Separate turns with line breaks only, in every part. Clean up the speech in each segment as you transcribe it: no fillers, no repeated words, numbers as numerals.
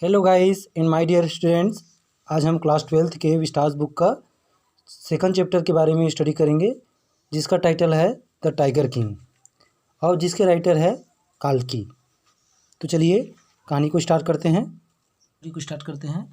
Hello guys in my dear students. आज हम class 12th के विस्टास बुक का सेकंड चैप्टर के बारे में स्टडी करेंगे, जिसका टाइटल है द टाइगर किंग और जिसके राइटर है काल्की। तो चलिए कहानी को स्टार्ट करते हैं।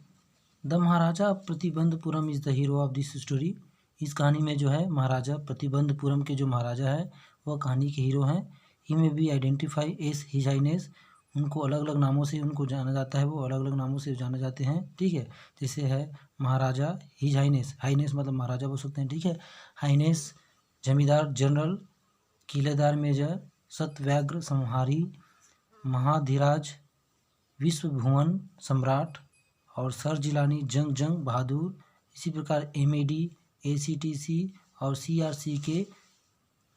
The Maharaja Pratibandapuram is the hero of this story. इस कहानी में जो है महाराजा प्रतिबंधपुरम के जो महाराजा है वह कहानी के हीरो हैं। He may be identify as his highness. उनको अलग अलग नामों से उनको जाना जाता है, वो अलग अलग नामों से जाने जाते हैं। ठीक है, जैसे है महाराजा हिज हाइनेस, हाइनेस मतलब महाराजा बोल सकते हैं। ठीक है, हाइनेस जमींदार जनरल, किलेदार मेजर, सतव्याग्र संहारी, महाधिराज, विश्व भुवन सम्राट और सर जिलानी जंग बहादुर। इसी प्रकार MAD, ACTC और CRC के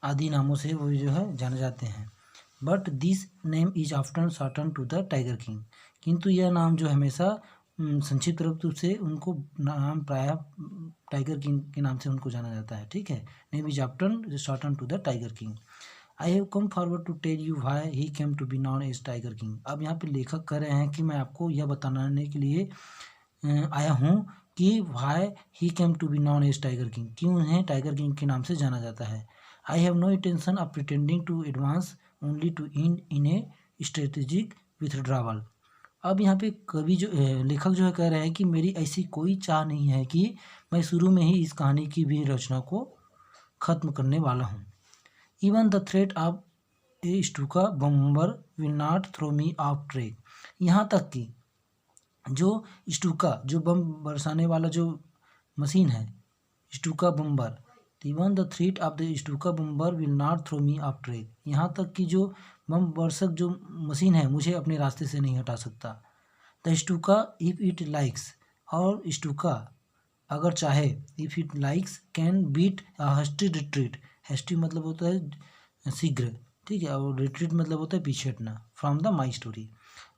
आदि नामों से वो जो है जाने जाते हैं। But this name is after shorten to the tiger king. किंतु यह नाम जो हमेशा संक्षिप्त रूप से उनको नाम प्रायः टाइगर किंग के नाम से उनको जाना जाता है। ठीक है, name is after shorten to the tiger king. I have come forward to tell you why he came to be known as tiger king. अब यहाँ पे लेखक कह रहे हैं कि मैं आपको यह बताने के लिए आया हूँ कि why he came to be known as tiger king, क्यों उन्हें टाइगर किंग के नाम से जाना जाता है। I have no intention of pretending to advance only to in a strategic withdrawal. अब यहाँ पे कवि जो लेखक जो है कह रहे हैं कि मेरी ऐसी कोई चाह नहीं है कि मैं शुरू में ही इस कहानी की भी रचना को ख़त्म करने वाला हूँ। Even the threat of a Stuka bomber will not throw me off track. यहाँ तक कि जो स्टूका, जो बम बरसाने वाला जो मशीन है Stuka bomber, even the threat of the Stuka bomber will not throw me off track. यहाँ तक कि जो बम बरसक जो मशीन है मुझे अपने रास्ते से नहीं हटा सकता। The stuka if it likes, और स्टूका अगर चाहे, if it likes can beat a hasty retreat. Hasty मतलब होता है शीघ्र, ठीक है, और रिट्रीट मतलब होता है पीछे हटना, फ्रॉम द माई स्टोरी।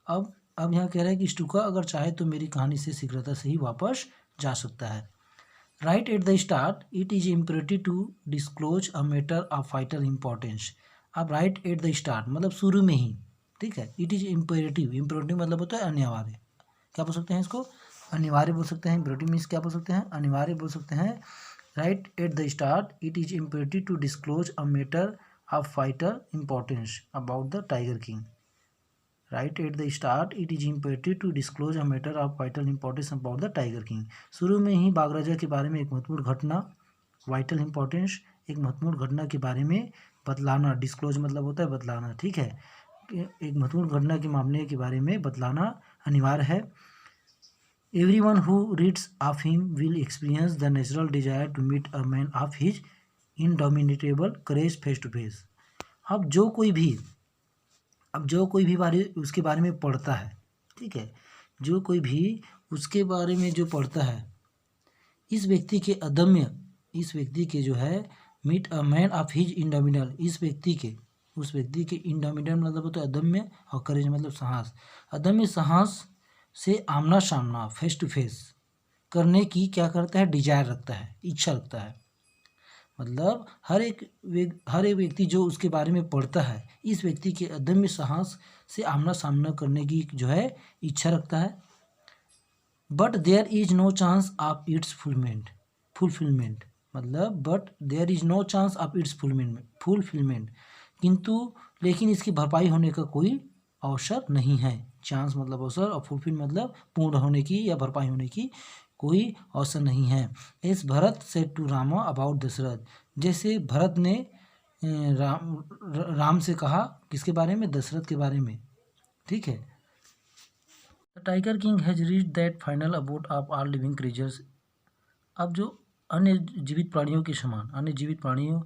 अब यहाँ कह रहा है कि स्टूका अगर चाहे तो मेरी कहानी से शीघ्रता से ही वापस जा सकता है। Right at the start it is imperative to disclose a matter of vital importance. अब राइट एट द स्टार्ट मतलब शुरू में ही, ठीक है। इट इज इम्पेरेटिव, इम्पेरेटिव मतलब होता है अनिवार्य, क्या बोल सकते हैं इसको, अनिवार्य बोल सकते हैं। इम्पेरेटिव मीन्स क्या बोल सकते हैं, अनिवार्य बोल सकते हैं। Right at the start it is imperative to disclose a matter of vital importance about the tiger king. Right at the start it is imperative to disclose a matter of vital importance about the tiger king. शुरू में ही बाघ राजा के बारे में एक महत्वपूर्ण घटना, vital importance एक महत्वपूर्ण घटना के बारे में बतलाना। डिस्क्लोज मतलब होता है बतलाना, ठीक है। एक महत्वपूर्ण घटना के मामले के बारे में बतलाना अनिवार्य है। Everyone who reads of him will experience the natural desire to meet a man of his indomitable courage face to face. अब जो कोई भी उसके बारे में पढ़ता है, ठीक है, जो कोई भी उसके बारे में जो पढ़ता है, इस व्यक्ति के जो है meet a man of his indomitable, उस व्यक्ति के इंडोमिनेबल मतलब होता है अदम्य, और करेज मतलब साहस, अदम्य साहस से आमना सामना फेस टू फेस करने की क्या करता है, डिजायर रखता है, इच्छा रखता है। मतलब हर एक व्यक्ति जो उसके बारे में पढ़ता है, इस व्यक्ति के अदम्य साहस से आमना सामना करने की जो है इच्छा रखता है। But there is no chance of its fulfilment मतलब but there is no chance of its fulfilment, किंतु लेकिन इसकी भरपाई होने का कोई अवसर नहीं है। चांस मतलब अवसर, और फुलफिल मतलब पूर्ण होने की या भरपाई होने की कोई अवसर नहीं है। As Bharat said to Rama about Dasharatha, जैसे भरत ने राम से कहा, किसके बारे में, दशरथ के बारे में, ठीक है। The tiger king has reached that final about of all living creatures. अब जो अन्य जीवित प्राणियों के समान, अन्य जीवित प्राणियों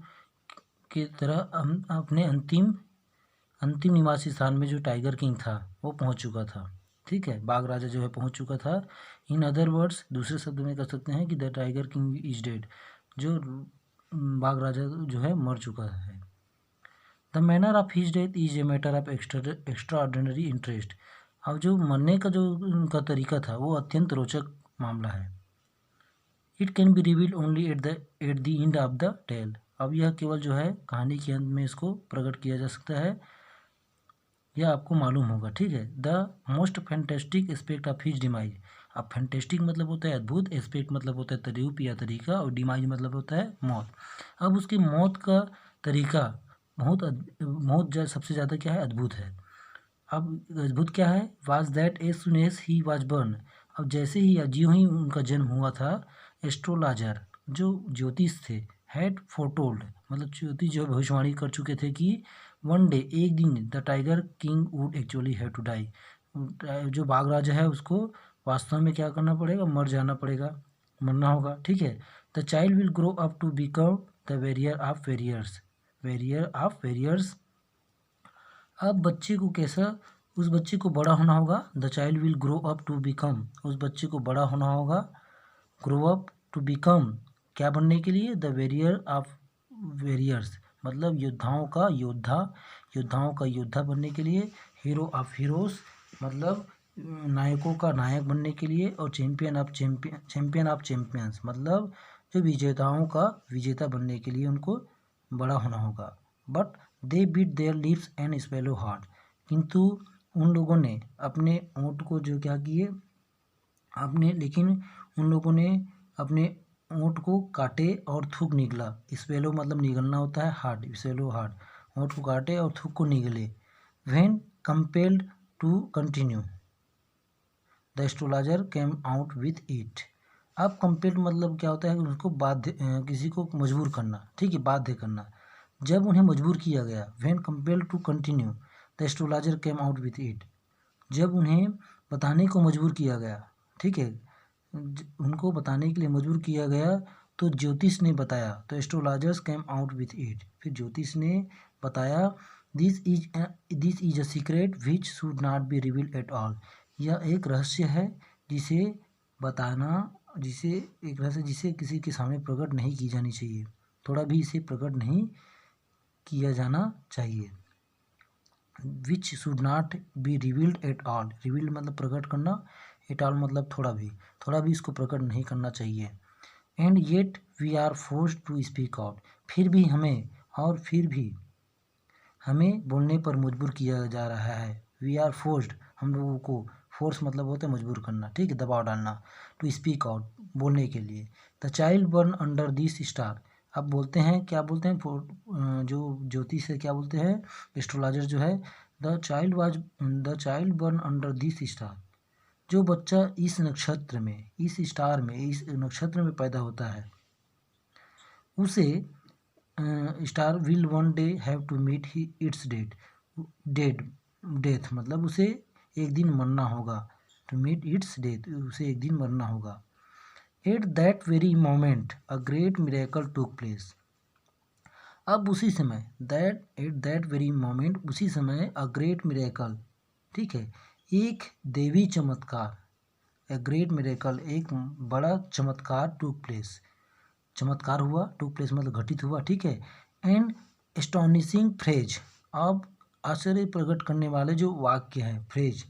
की तरह हम अपने अंतिम निवासी स्थान में जो टाइगर किंग था वो पहुंच चुका था, ठीक है। बाघ राजा जो है पहुंच चुका था। इन अदर वर्ड्स, दूसरे शब्द में कह सकते हैं कि the tiger king is dead, जो बाघ राजा जो है मर चुका है। The manner of his death is a matter of extra ordinary interest. अब जो मरने का जो उनका तरीका था वो अत्यंत रोचक मामला है। It can be revealed only at the end of the tale. अब यह केवल जो है कहानी के अंत में इसको प्रकट किया जा सकता है, यह आपको मालूम होगा, ठीक है। The most fantastic aspect of his demise. अब फैंटेस्टिक मतलब होता है अद्भुत, एस्पेक्ट मतलब होता है रूप या तरीका, और डिमाइज मतलब होता है मौत। अब उसकी मौत का तरीका मौत सबसे ज़्यादा क्या है, अद्भुत है। अब अद्भुत क्या है, was that as soon as he was born. अब जैसे ही या ज्यों ही उनका जन्म हुआ था, एस्ट्रोलॉजर जो ज्योतिष थे, हैड फोरटोल्ड मतलब ज्योतिष जो भविष्यवाणी कर चुके थे कि वन डे एक दिन the tiger king would actually have to die. जो बाघ राजा है उसको वास्तव में क्या करना पड़ेगा, मर जाना पड़ेगा, मरना होगा, ठीक है। The child will grow up to become the warrior of warriors, warrior of warriors. अब बच्चे को कैसा, उस बच्चे को बड़ा होना होगा, the child will grow up to become, उस बच्चे को बड़ा होना होगा, ग्रो अप टू बिकम क्या बनने के लिए, द वेरियर ऑफ वेरियर्स मतलब योद्धाओं का योद्धा, योद्धाओं का योद्धा बनने के लिए, हीरो ऑफ हीरोज मतलब नायकों का नायक बनने के लिए, और चैंपियन ऑफ चैंपियंस मतलब जो विजेताओं का विजेता बनने के लिए उनको बड़ा होना होगा। But they bit their lips and swallow hard, किंतु उन लोगों ने अपने ओंठ को जो क्या किए, लेकिन उन लोगों ने अपने ओंठ को काटे और थूक निकला। स्वेलो मतलब निगलना होता है, हार्ड स्वेलो हार्ड, ओंठ को काटे और थूक को निगले। When compelled to continue the astrologer came out with it. अब कंपेल्ड मतलब क्या होता है, उसको बाध्य, किसी को मजबूर करना, ठीक है, बाध्य करना। जब उन्हें मजबूर किया गया, when compelled to continue the astrologer came out with it, जब उन्हें बताने को मजबूर किया गया, ठीक है, उनको बताने के लिए मजबूर किया गया, तो ज्योतिष ने बताया, तो astrologers came out with it, फिर ज्योतिष ने बताया, this is a secret which should not be revealed at all. यह एक रहस्य है जिसे बताना, जिसे किसी के सामने प्रकट नहीं की जानी चाहिए, थोड़ा भी इसे प्रकट नहीं किया जाना चाहिए। Which should not be revealed at all, revealed मतलब प्रकट करना, एट ऑल मतलब थोड़ा भी इसको प्रकट नहीं करना चाहिए। And yet we are forced to speak out, फिर भी हमें बोलने पर मजबूर किया जा रहा है। वी आर फोर्स्ड, हम लोगों को, फोर्स मतलब होता है मजबूर करना, ठीक है, दबाव डालना, टू स्पीक आउट बोलने के लिए। The child burn under this star, अब बोलते हैं, क्या बोलते हैं, जो ज्योतिष है क्या बोलते हैं, एस्ट्रोलॉजर जो है, the child burn under this star, जो बच्चा इस नक्षत्र में, इस स्टार में, इस नक्षत्र में पैदा होता है, उसे star will one day have to meet its death मतलब उसे एक दिन मरना होगा, टू मीट इट्स डेथ उसे एक दिन मरना होगा। At that very moment a great miracle took place, अब उसी समय, एट दैट वेरी मोमेंट उसी समय, अ ग्रेट मिरेकल, ठीक है, एक देवी चमत्कार, ए ग्रेट मिरेकल एक बड़ा चमत्कार, टुक प्लेस चमत्कार हुआ, टुक प्लेस मतलब घटित हुआ, ठीक है। एंड एस्टॉनिशिंग फ्रेज, अब आश्चर्य प्रकट करने वाले जो वाक्य हैं, फ्रेज,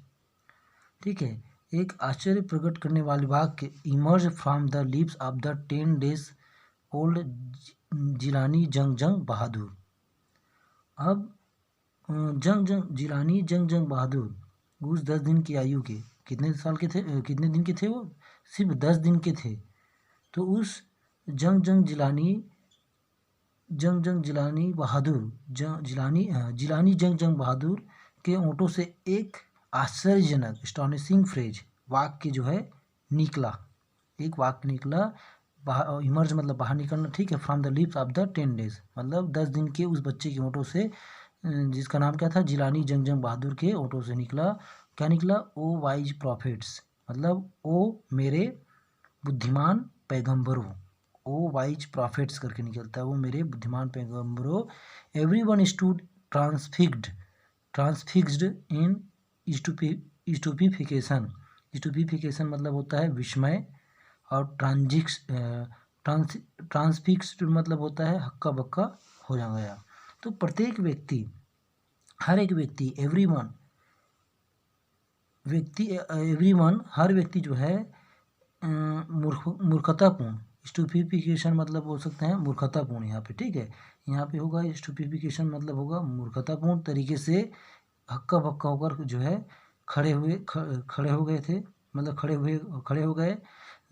ठीक है, एक आश्चर्य प्रकट करने वाले वाक्य, emerge from the lips of the 10 days old Jilani जंग बहादुर। अब जिलानी जंग बहादुर उस 10 दिन की आयु के, कितने साल के थे, कितने दिन के थे वो, सिर्फ 10 दिन के थे। तो उस जिलानी बहादुर जिलानी जंग बहादुर के ओंठों से एक आश्चर्यजनक एस्टॉनिशिंग फ्रेज वाक्य जो है निकला, एक वाक्य निकला, इमर्ज मतलब बाहर निकलना, ठीक है, from the lips of the 10 days मतलब 10 दिन के उस बच्चे के ओंठों से, जिसका नाम क्या था, जिलानी जंग बहादुर के ओंठों से निकला, क्या निकला, ओ वाइज प्रॉफिट्स मतलब ओ मेरे बुद्धिमान पैगंबरों, ओ वाइज प्रॉफिट्स करके निकलता है, वो मेरे बुद्धिमान पैगंबरों। एवरी वन स्टूड ट्रांसफिक्स्ड इन स्टूपिफिकेशन मतलब होता है विस्मय, और ट्रांसफिक्स्ड मतलब होता है हक्का बक्का हो गया। तो प्रत्येक व्यक्ति, हर एक व्यक्ति, हर व्यक्ति जो है मूर्खतापूर्ण, स्टूपिफिकेशन मतलब बोल सकते हैं मूर्खतापूर्ण यहाँ पे, ठीक है, यहाँ पे होगा स्टूपिफिकेशन मतलब होगा मूर्खतापूर्ण तरीके से हक्का बक्का होकर जो है खड़े हो गए थे, मतलब खड़े हो गए।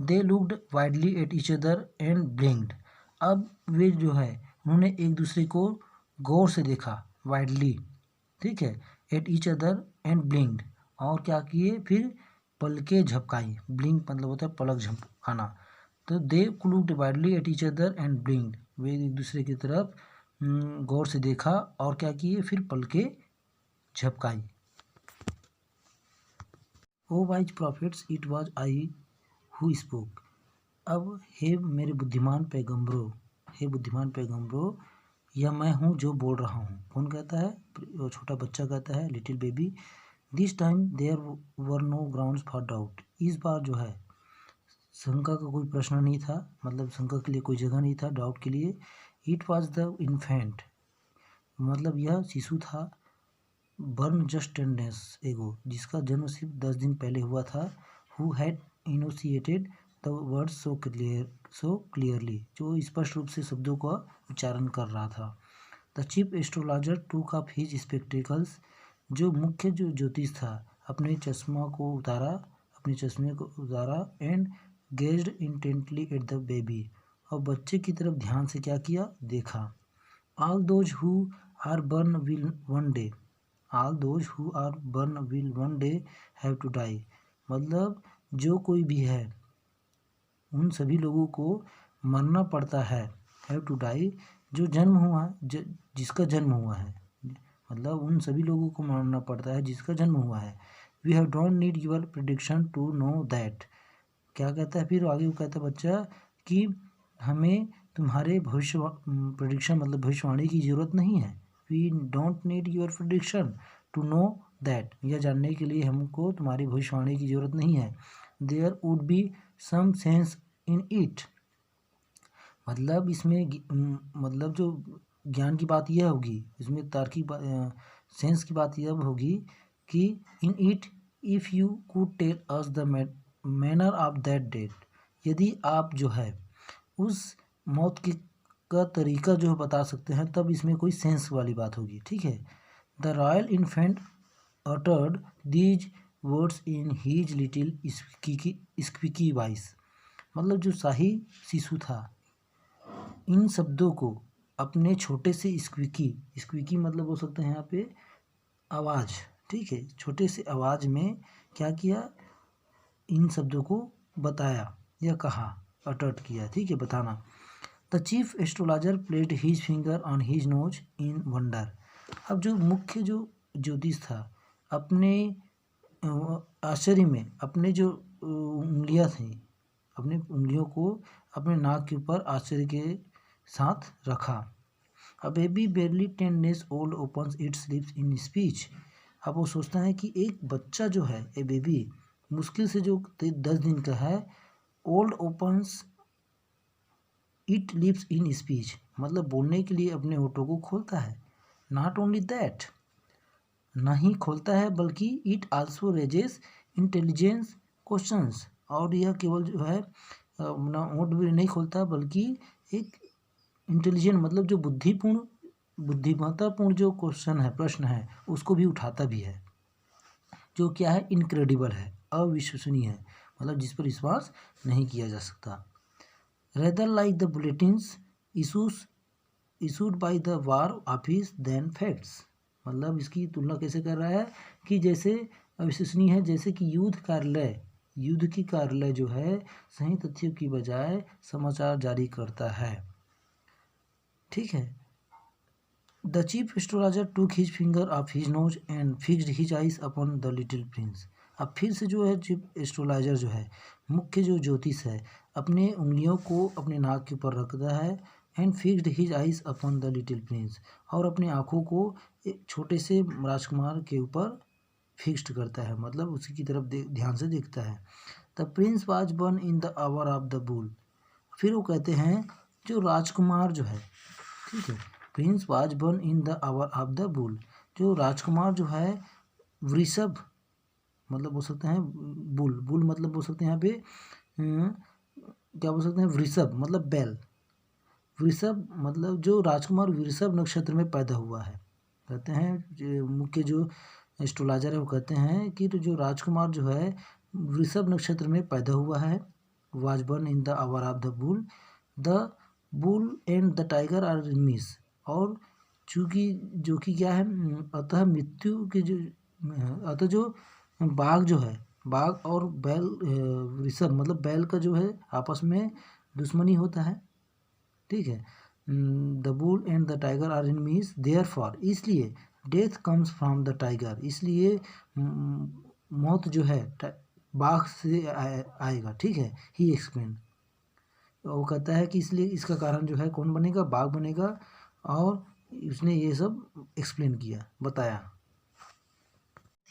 दे looked widely at each other and ब्लिंक्ड। अब वे जो है उन्होंने एक दूसरे को गौर से देखा, वाइडली, ठीक है, एट ईच अदर एंड ब्लिंक्ड, और क्या किए फिर पलकें झपकाई। ब्लिंक मतलब होता है पलक झपकाना। तो they looked widely at each other and blinked, वे एक दूसरे की तरफ गौर से देखा और क्या किए फिर पलकें झपकाई। O wise prophets it was I who spoke. अब हे मेरे बुद्धिमान पैगंबरों, हे बुद्धिमान पैगंबरों, यह मैं हूँ जो बोल रहा हूँ। कौन कहता है? वो छोटा बच्चा कहता है, little baby. This time there were no grounds for doubt. इस बार जो है शंका का कोई प्रश्न नहीं था, मतलब शंका के लिए कोई जगह नहीं था, डाउट के लिए। इट वॉज द इन्फेंट, मतलब यह शिशु था। बर्न जस्ट 10 days एगो, जिसका जन्म सिर्फ 10 दिन पहले हुआ था। Who had enunciated the word so clearly, जो स्पष्ट रूप से शब्दों का उच्चारण कर रहा था। The chief astrologer took up his spectacles, जो मुख्य जो ज्योतिष था अपने चश्मे को उतारा and gazed intently at the baby, और बच्चे की तरफ ध्यान से क्या किया? देखा। All those who are born will one day, all those who are born will one day have to die, मतलब जो कोई भी है उन सभी लोगों को मरना पड़ता है। हैव टू डाई, जो जन्म हुआ जिसका जन्म हुआ है, मतलब उन सभी लोगों को मरना पड़ता है जिसका जन्म हुआ है। We have don't need your prediction to know that. क्या कहता है फिर आगे? वो कहता है बच्चा कि हमें तुम्हारे भविष्य प्रिडिक्शन मतलब भविष्यवाणी की ज़रूरत नहीं है। We don't need your prediction to know that, यह जानने के लिए हमको तुम्हारी भविष्यवाणी की ज़रूरत नहीं है। There would be some sense in it, मतलब इसमें मतलब जो ज्ञान की बात यह होगी, इसमें तार्किक सेंस की बात यह होगी कि in it if you could tell us the manner of that date, यदि आप जो है उस मौत की का तरीका जो है बता सकते हैं, तब इसमें कोई सेंस वाली बात होगी, ठीक है। The royal infant uttered these words in his little squeaky voice, मतलब जो शाही शिशु था इन शब्दों को अपने छोटे से स्क्विकी मतलब हो सकते हैं यहाँ पे आवाज़, ठीक है, छोटे से आवाज़ में क्या किया? इन शब्दों को बताया या कहा, अटर्ट किया, ठीक है, बताना। The chief astrologer played his finger on his nose in wonder. अब जो मुख्य जो ज्योतिष था अपने आश्चर्य में अपने जो उंगलियां थी, अपनी उंगलियों को अपने नाक के ऊपर आश्चर्य के साथ रखा। A baby barely 10 days old opens it's lips in speech. अब वो सोचता है कि एक बच्चा जो है, ए बेबी मुश्किल से जो 10 दिन का है, old opens it lips in speech, मतलब बोलने के लिए अपने होठों को खोलता है। नॉट ओनली दैट, नहीं खोलता है बल्कि it also raises intelligence questions, और यह केवल जो है अपना होठ भी नहीं खोलता बल्कि एक इंटेलिजेंट मतलब जो बुद्धिमत्तापूर्ण जो क्वेश्चन है, प्रश्न है, उसको भी उठाता भी है, जो क्या है? इनक्रेडिबल है, अविश्वसनीय है, मतलब जिस पर विश्वास नहीं किया जा सकता। Rather like the bulletins issued by the war office than facts, मतलब इसकी तुलना कैसे कर रहा है कि जैसे अविश्वसनीय है, जैसे कि युद्ध की कार्यालय जो है सही तथ्यों की बजाय समाचार जारी करता है, ठीक है। द चीफ एस्ट्रोलॉजर टूक his finger of his nose and fixed his eyes upon the little Prince. अब फिर से जो है चीफ एस्ट्रोलॉजर जो है मुख्य जो ज्योतिष है अपने उंगलियों को अपने नाक के ऊपर रखता है, and fixed his eyes upon the little Prince, और अपनी आँखों को एक छोटे से राजकुमार के ऊपर फिक्स्ड करता है, मतलब उसी की तरफ ध्यान से देखता है। The Prince was born in the hour of the bull. फिर वो कहते हैं जो राजकुमार जो है, ठीक है, Prince was born in the hour of the bull, जो राजकुमार जो है वृषभ मतलब बोल सकते हैं, बुल मतलब बोल सकते हैं यहाँ पे क्या बोल सकते हैं? वृषभ मतलब बैल, वृषभ मतलब जो राजकुमार वृषभ नक्षत्र में पैदा हुआ है। कहते हैं मुख्य जो एस्ट्रोलॉजर है वो कहते हैं कि तो जो राजकुमार जो है वृषभ नक्षत्र में पैदा हुआ है, was born in the hour of the bull and the tiger are miss, और चूँकि जो कि क्या है, अतः मृत्यु के जो अतः जो बाघ जो है, बाघ और बैल वृषभ मतलब बैल का जो है आपस में दुश्मनी होता है, ठीक है। The bull and the tiger are enemies therefore, इसलिए death comes from the tiger, इसलिए मौत जो है बाघ से आएगा, ठीक है। ही एक्सप्लेन, वो कहता है कि इसलिए इसका कारण जो है कौन बनेगा, बाघ बनेगा, और उसने ये सब एक्सप्लेन किया, बताया।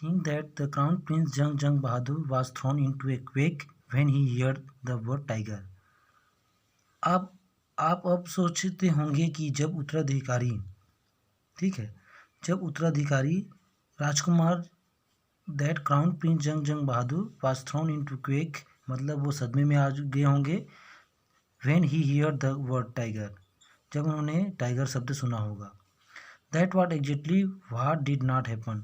Think that the crown prince Jung Jung Bahadur was thrown into a quake when he heard the word tiger. आप अब सोचते होंगे कि जब उत्तराधिकारी, ठीक है, जब उत्तराधिकारी राजकुमार that crown prince Jung Jung Bahadur was thrown into quake, मतलब वो सदमे में आ गए होंगे, when he here the word tiger, जब उन्होंने टाइगर शब्द सुना होगा। That what exactly what did not happen,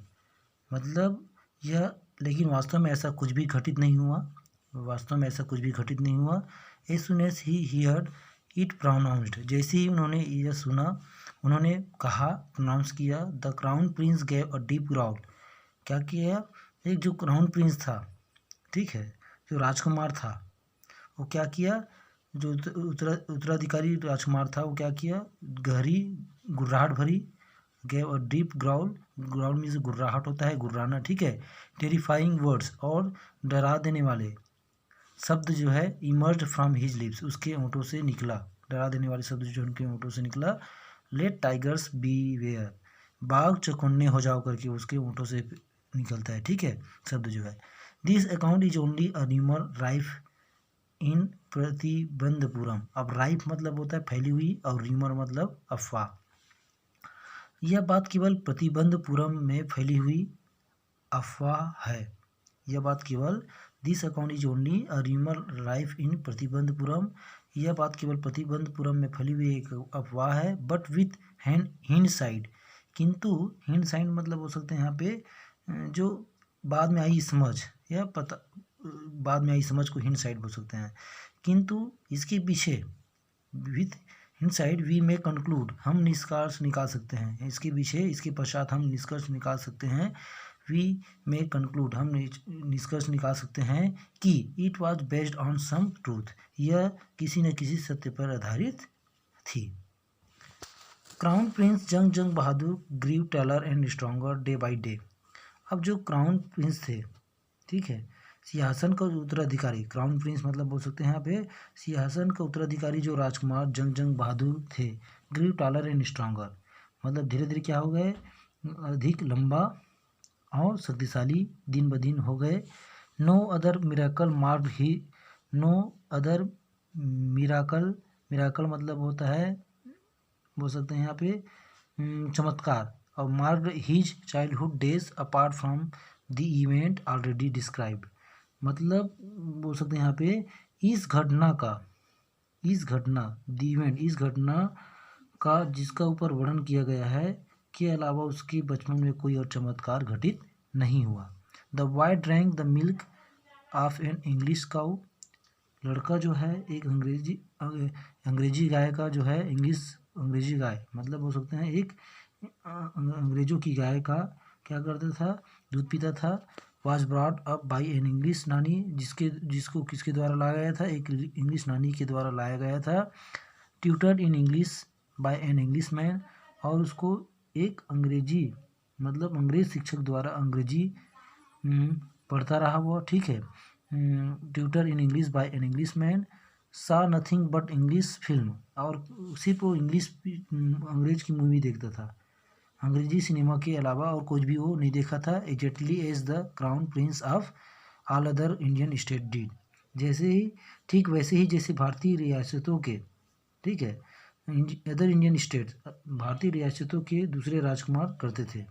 मतलब यह, लेकिन वास्तव में ऐसा कुछ भी घटित नहीं हुआ, वास्तव में ऐसा कुछ भी घटित नहीं हुआ। As soon as he heard it pronounced, जैसे ही उन्होंने यह सुना, उन्होंने कहा, प्रोनाउंस किया, the crown prince gave a deep growl, क्या किया, एक जो क्राउन प्रिंस था, ठीक है, जो राजकुमार था, वो क्या किया, जो उत्तराधिकारी राजकुमार था, वो क्या किया, गहरी गुर्राहट भरी, gave a deep growl, growl means गुर्राहट होता है, गुर्राना, ठीक है। टेरिफाइंग वर्ड्स, और डरा देने वाले शब्द जो है, इमर्ज फ्रॉम हिज लिप्स, उसके होंठों से निकला, डरा देने वाले शब्द जो उनके होंठों से निकला। लेट टाइगर्स बी वेयर, बाघ चौकन्ने हो जाओ करके उसके होंठों से निकलता है, ठीक है, शब्द जो है। This account is only a rumour rife in Pratibandapuram, अब राइफ मतलब होता है फैली हुई, और र्यूमर मतलब अफवाह। यह बात केवल प्रतिबंधपुरम में फैली हुई अफवाह है, यह बात केवल, this account is only a rumour rife in Pratibandapuram, यह बात केवल प्रतिबंधपुरम में फैली हुई एक अफवाह है, बट विथ हिंड साइड, किंतु हिंड साइड मतलब हो सकते हैं यहाँ पे जो बाद में आई समझ, या पता, बाद में आई समझ को हिंड साइड बोल सकते हैं, किंतु इसके पीछे, विथ हिंड साइड वी में कंक्लूड, हम निष्कर्ष निकाल सकते हैं, इसके पीछे, इसके पश्चात हम निष्कर्ष निकाल सकते हैं, वी में कंक्लूड, हम निष्कर्ष निकाल सकते हैं कि it was based on some truth, यह किसी न किसी सत्य पर आधारित थी। Crown prince Jung Jung Bahadur grew taller and stronger day by day, अब जो क्राउन प्रिंस थे, ठीक है, सिंहासन का उत्तराधिकारी, क्राउन प्रिंस मतलब बोल सकते हैं यहाँ पे सिंहासन का उत्तराधिकारी जो राजकुमार जंग जंग बहादुर थे, ग्रीव टालर एंड स्ट्रॉन्गर, मतलब धीरे धीरे क्या हो गए, अधिक लंबा और शक्तिशाली दिन ब दिन हो गए। नो अदर मिराकल मार्क्ड ही, नो अदर मिराकल, मिराकल मतलब होता है, बोल सकते हैं यहाँ पे चमत्कार, और marked his childhood days apart from the event already described, मतलब बोल सकते हैं यहाँ पे इस घटना का, इस घटना, द इवेंट, इस घटना का जिसका ऊपर वर्णन किया गया है के अलावा उसके बचपन में कोई और चमत्कार घटित नहीं हुआ। The boy drank the milk of an English cow, लड़का जो है एक अंग्रेजी गाय का जो है, अंग्रेजी गाय मतलब बोल सकते हैं एक अंग्रेजों की गाय का क्या करता था, दूध पीता था। Was brought up by an English नानी, जिसको किसके द्वारा लाया गया था, एक इंग्लिश नानी के द्वारा लाया गया था। Tutored in English by an English man, और उसको एक अंग्रेजी मतलब अंग्रेज शिक्षक द्वारा अंग्रेजी पढ़ता रहा वो, ठीक है। Tutor in English by an English man, सा नथिंग बट इंग्लिश फिल्म, और सिर्फ वो इंग्लिश अंग्रेज की मूवी देखता था, अंग्रेजी सिनेमा के अलावा और कुछ भी वो नहीं देखा था। Exactly as the crown prince of all other Indian state did, जैसे ही, ठीक वैसे ही जैसे भारतीय रियासतों के, ठीक है, अदर इंडियन स्टेट, भारतीय रियासतों के दूसरे राजकुमार करते थे।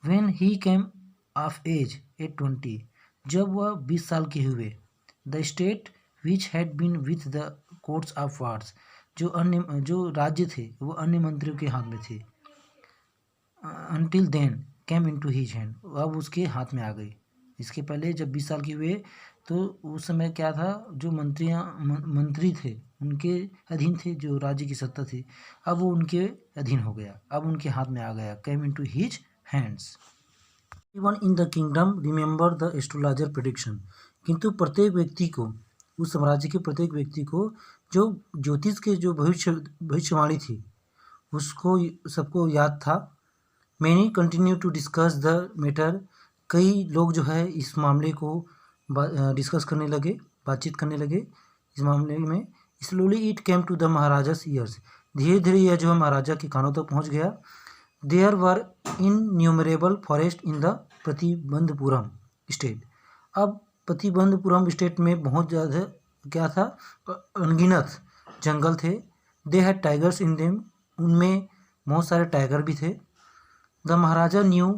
When he came of age at 20, जब वह 20 साल के हुए, the state which had been with the courts of wars, जो राज्य थे वो अन्य मंत्रियों के हाथ में थे। Until then, came into his hand, अब उसके हाथ में आ गई। इसके पहले जब 20 साल के हुए तो उस समय क्या था, जो मंत्री थे उनके अधीन थे, जो राज्य की सत्ता थी, अब वो उनके अधीन हो गया, अब उनके हाथ में आ गया, केम into his hands. Even in the kingdom remember the astrologer prediction, किंतु प्रत्येक व्यक्ति को, उस साम्राज्य के प्रत्येक व्यक्ति को जो ज्योतिष के जो भविष्यवाणी थी उसको सबको याद था। Many continue to discuss the matter, कई लोग जो है इस मामले को डिस्कस करने लगे, बातचीत करने लगे इस मामले में। Slowly it came to the Maharaja's ears, धीरे धीरे यह जो है महाराजा के कानों तक पहुंच गया। There were innumerable forest in the Pratibandhapuram state, अब प्रतिबंधपुरम स्टेट में बहुत ज़्यादा क्या था, अनगिनत जंगल थे। They had tigers in them, उनमें बहुत सारे टाइगर भी थे। The Maharaja new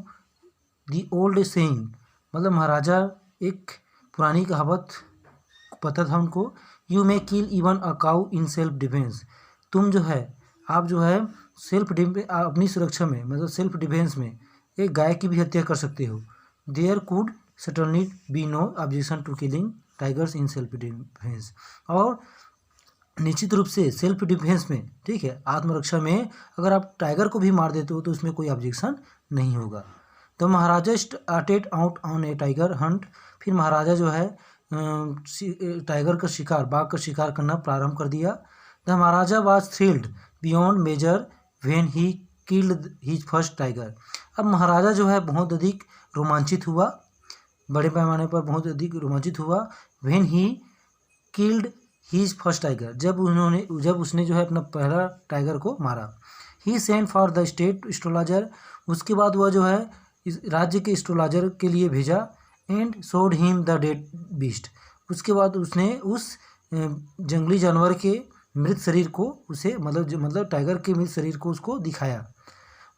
the old saying, मतलब महाराजा एक पुरानी कहावत पता था उनको, you may kill even a cow in self defence, तुम जो है, आप जो है सेल्फ डिफेंस, अपनी सुरक्षा में, मतलब सेल्फ डिफेंस में एक गाय की भी हत्या कर सकते हो। There could certainly be no objection to killing tigers in self defence, और निश्चित रूप से सेल्फ डिफेंस में, ठीक है, आत्मरक्षा में अगर आप टाइगर को भी मार देते हो तो उसमें कोई ऑब्जेक्शन नहीं होगा। तो Maharaja started out on a tiger hunt, फिर महाराजा जो है टाइगर का शिकार, बाघ का शिकार करना प्रारंभ कर दिया। The Maharaja was thrilled beyond measure when he killed his first tiger, अब महाराजा जो है बहुत अधिक रोमांचित हुआ, बड़े पैमाने पर बहुत अधिक रोमांचित हुआ। When he killed his first tiger, जब उसने जो है अपना पहला टाइगर को मारा। He sent for the state astrologer, उसके बाद वह जो है इस राज्य के एस्ट्रोलॉजर के लिए भेजा। And showed him the dead beast, उसके बाद उसने उस जंगली जानवर के मृत शरीर को उसे, मतलब टाइगर के मृत शरीर को उसको दिखाया।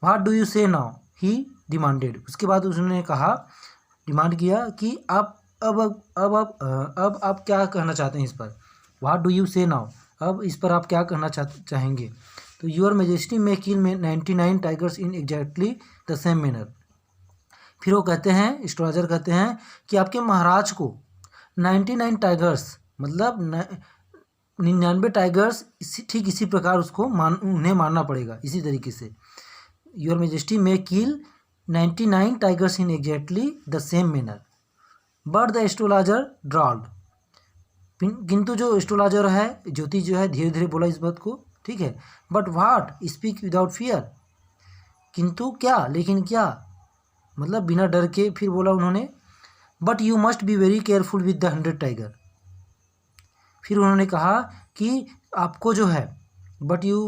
What do you say now, he demanded, उसके बाद उसने कहा, डिमांड किया कि अब आप क्या कहना चाहते हैं इस पर। What do you say now, अब इस पर आप क्या कहना चाहेंगे। तो your majesty may kill 99 tigers in exactly the same manner, फिर वो कहते हैं, एस्ट्रोलॉजर कहते हैं कि आपके महाराज को 99 टाइगर्स, मतलब 99 टाइगर्स ठीक इसी प्रकार उसको उन्हें मारना पड़ेगा, इसी तरीके से। Your majesty may kill 99 tigers in exactly the same manner, but the astrologer drawled, किंतु जो एस्ट्रोलॉजर है, ज्योतिष जो है, धीरे धीरे बोला इस बात को, ठीक है। But what, speak without fear, किंतु क्या, लेकिन क्या, मतलब बिना डर के, फिर बोला उन्होंने, but you must be very careful with the 100 tiger, फिर उन्होंने कहा कि आपको जो है, but you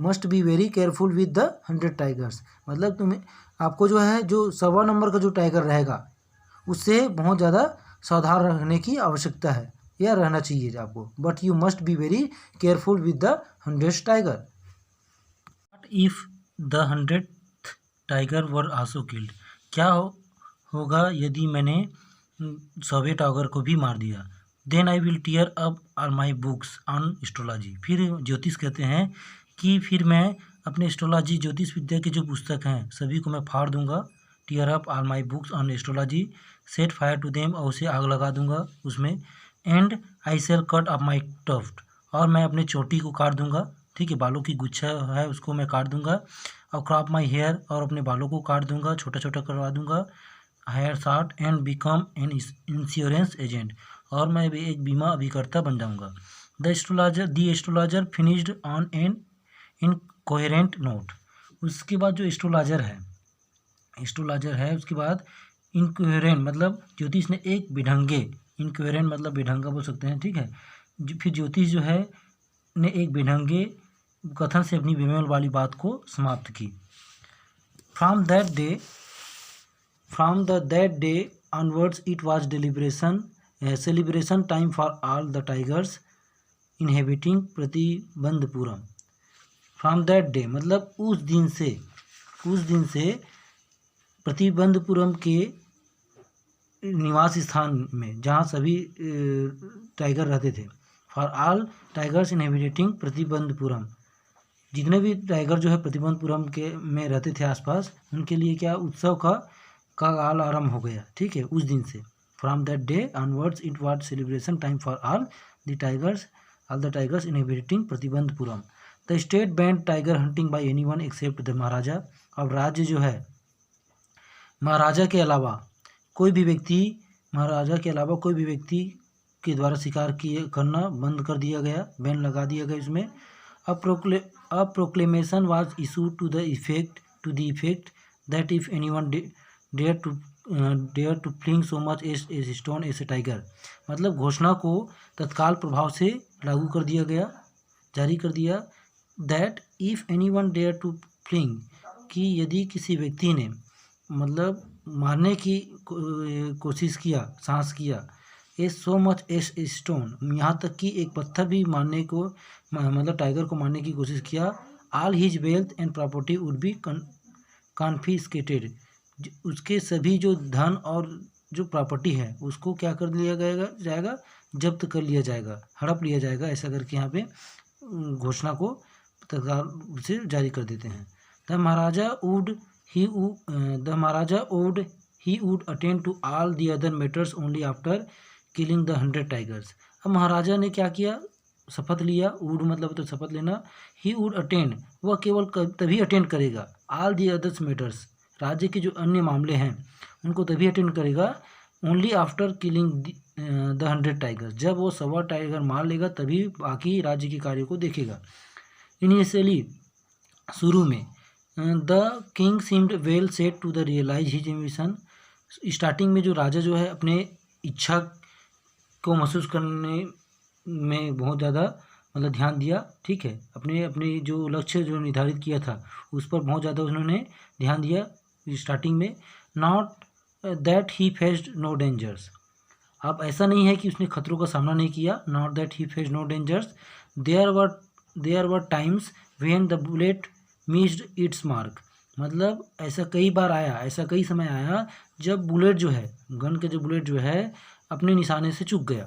must be very careful with the 100 tigers, मतलब तुम्हें, आपको जो है, जो 100 नंबर का जो टाइगर रहेगा उससे बहुत ज़्यादा सावधान रहने की आवश्यकता है, या रहना चाहिए आपको। But you must be very careful with the 100 tiger. But if the 100th tiger were also killed, क्या होगा यदि मैंने 100वें टाइगर को भी मार दिया। Then I will tear up all my books on astrology, फिर ज्योतिष कहते हैं कि फिर मैं अपने एस्ट्रोलॉजी, ज्योतिष विद्या के जो पुस्तक हैं सभी को मैं फाड़ दूंगा। Tear up all my books on astrology, set fire to them, और उसे आग लगा दूंगा उसमें। And I shall cut off my tuft, और मैं अपने चोटी को काट दूंगा, ठीक है, बालों की गुच्छा है उसको मैं काट दूंगा। और क्रॉप माई हेयर, और अपने बालों को काट दूंगा, छोटा छोटा करवा दूंगा, hair short, and become an insurance agent, और मैं भी एक बीमा अभिकर्ता बन जाऊंगा। The astrologer finished on an incoherent note, उसके बाद जो एस्ट्रोलॉजर है उसके बाद इनकोहेरेंट, मतलब ज्योतिष ने एक बिढंगे, इनकोहेरेंट मतलब बिढंगा बोल सकते हैं, ठीक है। फिर ज्योतिष जो है ने एक बिढंगे कथन से अपनी बेमेल वाली बात को समाप्त की। From that day onwards it was celebration time for all the tigers inhabiting Pratibandapuram. From that day मतलब उस दिन से प्रतिबंधपुरम के निवास स्थान में, जहाँ सभी टाइगर रहते थे, for all tigers inhabiting Pratibandapuram, जितने भी टाइगर जो है प्रतिबंधपुरम के में रहते थे आसपास, उनके लिए क्या उत्सव का काल आरंभ हो गया, ठीक है, उस दिन से। From that day onwards it was celebration time for all the tigers inhabiting Pratibandapuram. The state banned tiger hunting by anyone except the Maharaja. अब राज्य जो है महाराजा के अलावा कोई भी व्यक्ति के द्वारा शिकार करना बंद कर दिया गया, बैन लगा दिया गया इसमें। A proclamation was issued to the effect that if anyone dare to fling so much as a stone as a tiger, मतलब घोषणा को तत्काल प्रभाव से लागू कर दिया गया, जारी कर दिया। that if anyone dare to fling, कि यदि किसी व्यक्ति ने मतलब मारने की कोशिश किया, साहस किया, as so much as stone, यहाँ तक कि एक पत्थर भी मारने को मतलब टाइगर को मारने की कोशिश किया, all his wealth and property would be confiscated, उसके सभी जो धन और जो प्रॉपर्टी है उसको क्या कर लिया जाएगा, जब्त कर लिया जाएगा, हड़प लिया जाएगा, ऐसा करके यहाँ पे घोषणा को तत्काल से जारी कर देते हैं। The Maharaja would attend to all the other matters only after killing the 100 tigers. अब महाराजा ने क्या किया, शपथ लिया, वुड मतलब तो शपथ लेना, ही वुड अटेंड, वह केवल तभी अटेंड करेगा, ऑल दी अदर्स मैटर्स, राज्य के जो अन्य मामले हैं उनको तभी अटेंड करेगा, only after killing the 100 tigers, जब वो 100 टाइगर मार लेगा तभी बाकी राज्य के कार्य को देखेगा। इनिशियली शुरू में the king seemed well set to the realise his ambition, starting में जो राजा जो है अपने इच्छा को महसूस करने में बहुत ज़्यादा मतलब ध्यान दिया, ठीक है, अपने जो लक्ष्य जो निर्धारित किया था उस पर बहुत ज़्यादा उन्होंने ध्यान दिया स्टार्टिंग में। Not that he faced no dangers, अब ऐसा नहीं है कि उसने खतरों का सामना नहीं किया, not that he faced no dangers, there were times when the bullet missed its mark, मतलब ऐसा कई समय आया जब बुलेट जो है, गन के जो बुलेट जो है अपने निशाने से चूक गया,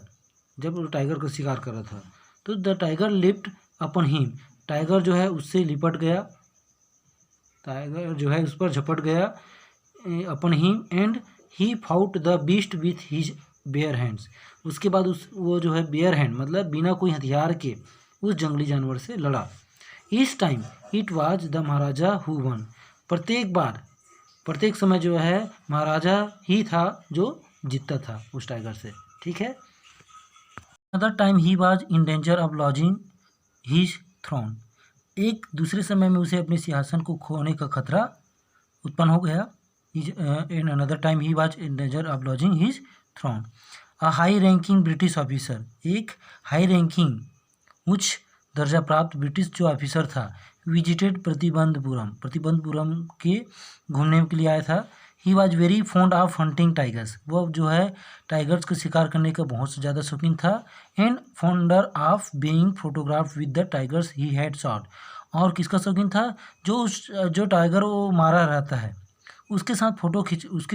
जब वो टाइगर का शिकार कर रहा था। तो the tiger lift upon him, tiger जो है उससे लिपट गया, टाइगर जो है उस पर झपट गया, upon him, and he fought the beast with his bare hands, उसके बाद वो जो है बेयर हैंड मतलब बिना कोई हथियार के उस जंगली जानवर से लड़ा। इस time it was the Maharaja who one, प्रत्येक समय जो है महाराजा ही था जो जीतता था उस टाइगर से, ठीक है। Other time he was in danger of losing his throne, एक दूसरे समय में उसे अपने सिंहासन को खोने का खतरा उत्पन्न हो गया। In another time he was in danger of losing his throne. A high ranking British officer, एक हाई रैंकिंग उच्च दर्जा प्राप्त ब्रिटिश जो ऑफिसर था, विजिटेड प्रतिबंधपुरम के घूमने के लिए आया था। He was very fond of hunting tigers, वह जो है टाइगर्स को शिकार करने का बहुत ज़्यादा शौकीन था। And founder of being photograph with the tigers he had shot, और किसका शौकीन था, जो टाइगर वो मारा रहता है उसके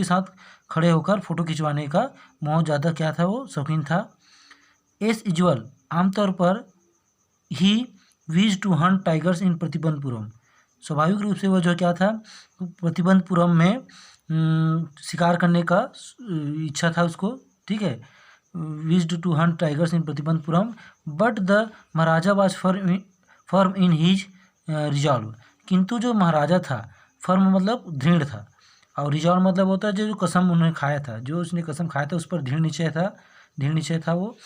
साथ खड़े होकर फ़ोटो खिंचवाने का बहुत ज़्यादा क्या था, वो शौकीन था। एज यूजुअल, आमतौर पर he wished to hunt tigers in Pratibandapuram, स्वाभाविक रूप से वह जो क्या था प्रतिबंधपुरम में शिकार करने का इच्छा था उसको, ठीक है, wished to hunt tigers in Pratibandapuram, but the Maharaja was firm in his resolve, किंतु जो महाराजा था, फर्म मतलब दृढ़ था, और रिजॉल्व मतलब होता है जो कसम उन्होंने खाया था, जो उसने कसम खाया था उस पर दृढ़ निश्चय था, वो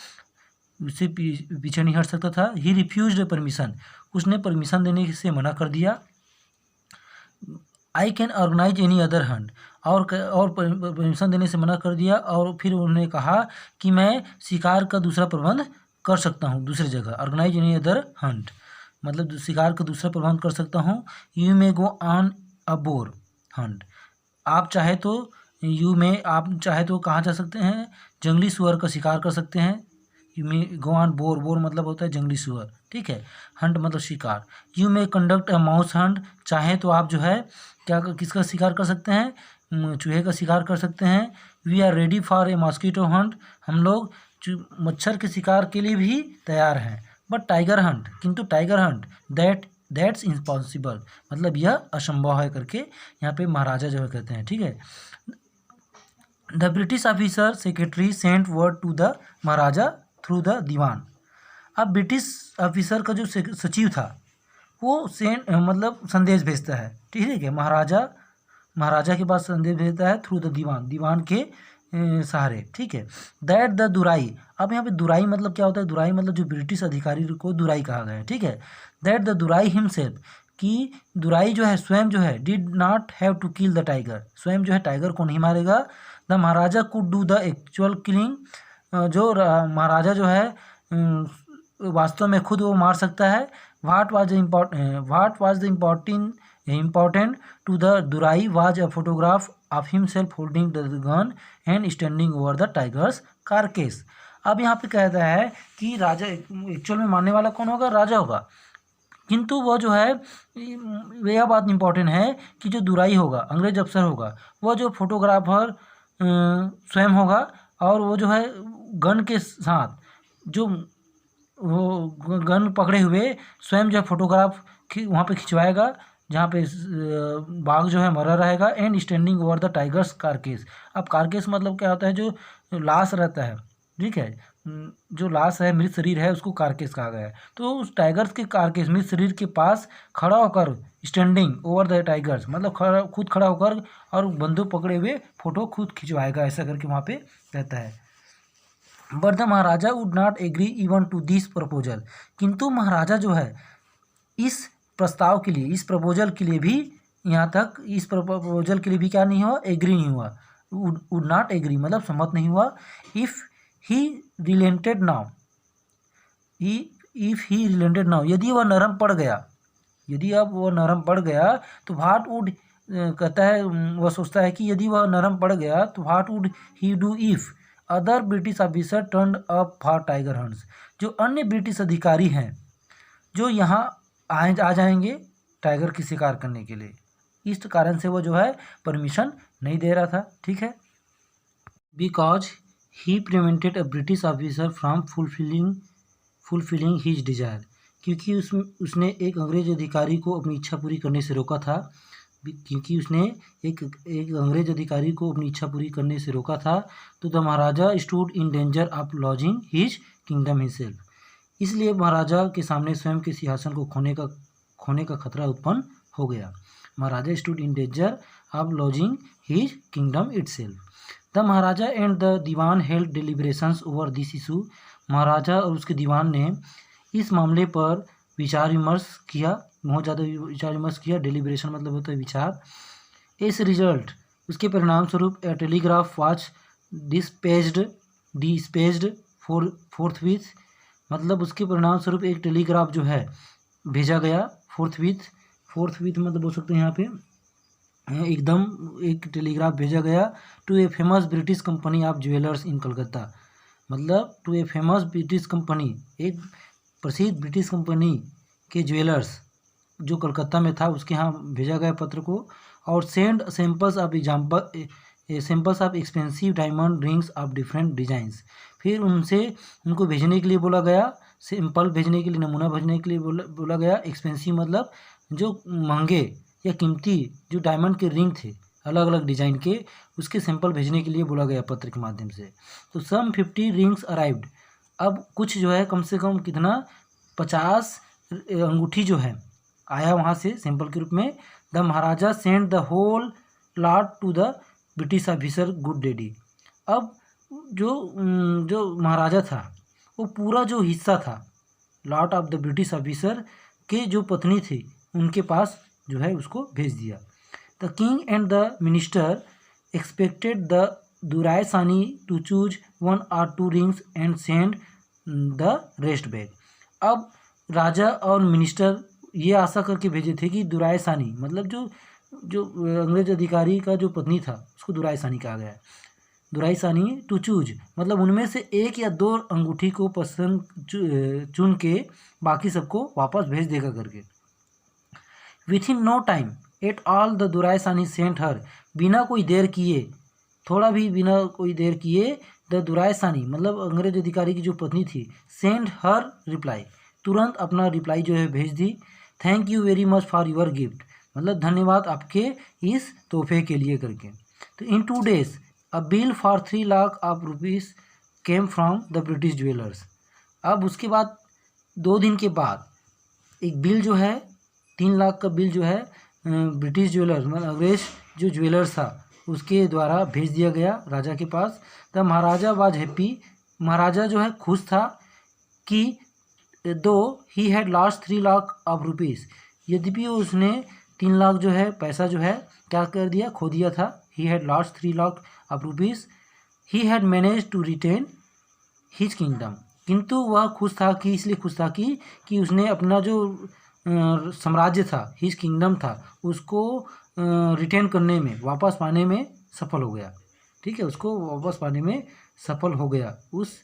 उससे पीछे नहीं हट सकता था। ही रिफ्यूज्ड परमिशन, उसने परमिशन देने से मना कर दिया। I can organise any other hunt, और परमिशन देने से मना कर दिया, और फिर उन्होंने कहा कि मैं शिकार का दूसरा प्रबंध कर सकता हूँ दूसरी जगह। ऑर्गेनाइज एनी अदर हंट मतलब शिकार का दूसरा प्रबंध कर सकता हूँ। You may go on a bore Hunt, आप चाहे तो कहाँ जा सकते हैं, जंगली सुअर का शिकार कर सकते हैं। You may go on bore मतलब होता है जंगली सुअर, ठीक है, हंट मतलब शिकार। You may conduct a mouse Hunt, चाहे तो आप जो है किसका शिकार कर सकते हैं, चूहे का शिकार कर सकते हैं। We are ready for a mosquito hunt, हम लोग मच्छर के शिकार के लिए भी तैयार हैं। बट टाइगर हंट, किंतु टाइगर हंट दैट्स इम्पॉसिबल, मतलब यह असंभव है करके यहाँ पे महाराजा जो है कहते हैं। ठीक है, the British officer secretary sent word to the Maharaja through the Dewan. अब ब्रिटिश ऑफिसर का जो सचिव था वो मतलब संदेश भेजता है, ठीक है, महाराजा के पास संदेश भेजता है थ्रू द दीवान के सहारे। ठीक है, दैट द दुराई, अब यहाँ पे दुराई मतलब क्या होता है, दुराई मतलब जो ब्रिटिश अधिकारी को दुराई कहा गया है। ठीक है, दैट द दुराई हिमसेल्फ, कि दुराई जो है स्वयं जो है did not have to kill the tiger, स्वयं जो है टाइगर को नहीं मारेगा। The Maharaja could do the actual killing, जो महाराजा जो है वास्तव में खुद वो मार सकता है। What was the important to the durai was a photograph of himself holding the gun and standing over the tiger's carcass. अब यहाँ पे कहता है कि राजा एक्चुअल में मारने वाला कौन होगा, राजा होगा, किंतु वो जो है यह बात इम्पोर्टेंट है कि जो दुराई होगा, अंग्रेज अफसर होगा, वह जो फोटोग्राफर स्वयं होगा और वो जो है गन के साथ जो वो गन पकड़े हुए स्वयं जो है फोटोग्राफ वहाँ पे खिंचवाएगा जहाँ पे बाघ जो है मरा रहेगा, and standing over the tiger's carcass. अब कारकेस मतलब क्या होता है, जो लाश रहता है, ठीक है, जो लाश है, मृत शरीर है, उसको कारकेस कहा गया है। तो उस टाइगर्स के कारकेस मृत शरीर के पास खड़ा होकर स्टैंडिंग ओवर द टाइगर्स मतलब खुद खड़ा होकर और बंदूक पकड़े हुए फोटो खुद खिंचवाएगा, ऐसा करके वहाँ पे रहता है। But the Maharaja would not agree even to this proposal, किंतु महाराजा जो है इस प्रस्ताव के लिए, इस प्रपोजल के लिए भी, यहाँ तक इस प्रपोजल के लिए भी क्या नहीं हुआ, एग्री नहीं हुआ, वुड नॉट एग्री मतलब सम्मत नहीं हुआ। इफ़ ही रिलेंटेड नाउ, यदि वह नरम पड़ गया, यदि अब वह नरम पड़ गया तो व्हाट वुड कहता है, वह सोचता है कि यदि वह नरम पड़ गया तो what would he do if other British officer turned up for tiger hunts, जो अन्य ब्रिटिश अधिकारी हैं जो यहाँ आ जाएंगे टाइगर की शिकार करने के लिए, इस कारण से वो जो है परमिशन नहीं दे रहा था। ठीक है, because he prevented a British officer from fulfilling his Dzire, क्योंकि उसने एक अंग्रेज अधिकारी को अपनी इच्छा पूरी करने से रोका था, क्योंकि उसने एक अंग्रेज अधिकारी को अपनी इच्छा पूरी करने से रोका था। तो the Maharaja stood in danger of losing his kingdom himself, इसलिए महाराजा के सामने स्वयं के सिंहासन को खोने का खतरा उत्पन्न हो गया। Maharaja stood in danger of losing his kingdom itself. The Maharaja and the Dewan held deliberations over this issue, Maharaja और उसके दीवान ने इस मामले पर विचार विमर्श किया, बहुत ज़्यादा विचार विमर्श किया। डिलिब्रेशन मतलब होता है विचार। इस रिजल्ट, उसके परिणाम स्वरूप ए टेलीग्राफ वाज डिस्पैच्ड फोर्थविथ, मतलब उसके परिणाम स्वरूप एक टेलीग्राफ जो है भेजा गया, फोर्थविथ मतलब बोल सकते हैं यहाँ पे एकदम एक टेलीग्राफ भेजा गया to a famous British company of jewellers in Calcutta, मतलब to a famous British company, एक प्रसिद्ध ब्रिटिश कंपनी के ज्वेलर्स जो कलकत्ता में था उसके यहाँ भेजा गया पत्र को। और send samples of expensive diamond rings of different designs, फिर उनको भेजने के लिए बोला गया, सैंपल भेजने के लिए, नमूना भेजने के लिए बोला गया। एक्सपेंसिव मतलब जो महंगे या कीमती जो डायमंड के रिंग थे अलग अलग डिजाइन के, उसके सैंपल भेजने के लिए बोला गया पत्र के माध्यम से। तो सम 50 रिंग्स अराइव्ड, अब कुछ जो है कम से कम कितना 50 अंगूठी जो है आया वहाँ से सैंपल के रूप में। The Maharaja send the whole lot to the British officer good daddy, अब जो महाराजा था वो पूरा जो हिस्सा था lot of the British officer के जो पत्नी थी उनके पास जो है उसको भेज दिया। The king and the minister expected the duraisani to choose 1 or 2 rings and send the rest back, अब राजा और मिनिस्टर ये आशा करके भेजे थे कि दुराय सानी मतलब जो अंग्रेज अधिकारी का जो पत्नी था उसको दुराय सानी कहा गया है। दुराई सानी टू चूज मतलब उनमें से 1 या 2 अंगूठी को पसंद चुन के बाकी सबको वापस भेज देगा करके। Within no time at all the duraisani sent हर, बिना कोई देर किए, थोड़ा भी बिना कोई देर किए, द दुराई सानी मतलब अंग्रेज अधिकारी की जो पत्नी थी, सेंड हर रिप्लाई, तुरंत अपना रिप्लाई जो है भेज दी। Thank you very much for your gift, मतलब धन्यवाद आपके इस तोहफे के लिए करके। तो in 2 days a bill for 3 lakh of rupees came from the British jewellers. अब उसके बाद 2 दिन के बाद एक बिल जो है 3 लाख का बिल जो है ब्रिटिश ज्वेलर्स मतलब अंग्रेज जो ज्वेलर्स था उसके द्वारा भेज दिया गया राजा के पास। द महाराजा वाज हैप्पी, महाराजा जो है खुश था कि दो ही had lost 3 lakh of rupees, यद्यपि उसने 3 लाख जो है पैसा जो है क्या कर दिया, खो दिया था। He had lost 3 lakh of rupees, he had manage to retain his kingdom, किंतु वह खुश था कि इसलिए खुश था कि उसने अपना जो साम्राज्य था, हिज किंगडम था, उसको रिटेन करने में, वापस पाने में सफल हो गया। ठीक है, उसको वापस पाने में सफल हो गया, उस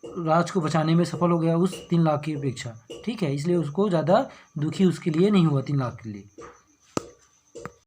राज को बचाने में सफल हो गया उस 3 लाख की अपेक्षा। ठीक है, इसलिए उसको ज़्यादा दुखी उसके लिए नहीं हुआ 3 लाख के लिए।